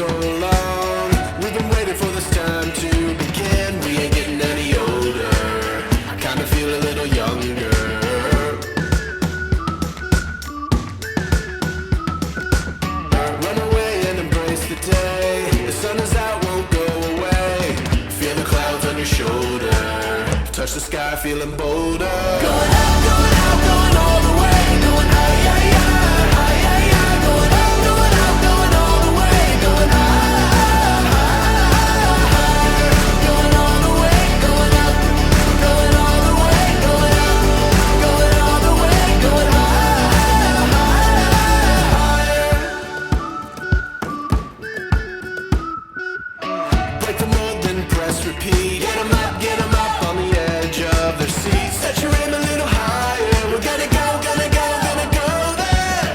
so long. We've been waiting for this time to begin. We ain't getting any older. I kinda feel a little younger. Run away and embrace the day. The sun is out, won't go away. Feel the clouds on your shoulder. Touch the sky, feeling bolder. Going out, going out, going all the way. Going high, yeah, yeah, high, yeah, yeah. Going out, going out, going all the way. Going high, going all the way. Going up, going all the way. Going up, going all the way. Going higher. Break the mold, then press repeat. Get 'em up on the edge of their seats. Set your aim a little higher. We're gonna go, gonna go, gonna go there.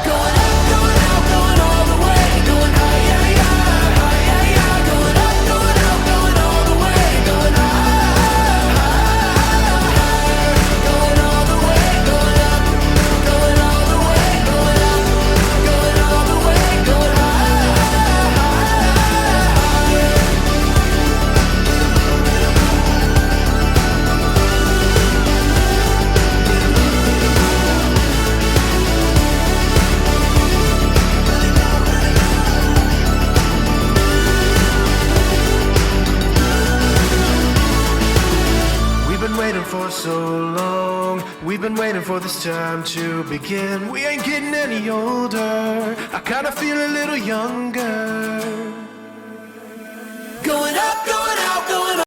Going up, going out, going all the way. Going high, yeah, yeah, high, yeah, yeah. Going up, going out, going all the way. Going high, going all the way. Going up, going all the way. Going up, going all the way. Going high. We've been waiting for so long. We've been waiting for this time to begin. We ain't getting any older. I kinda feel a little younger. Going up, going out, going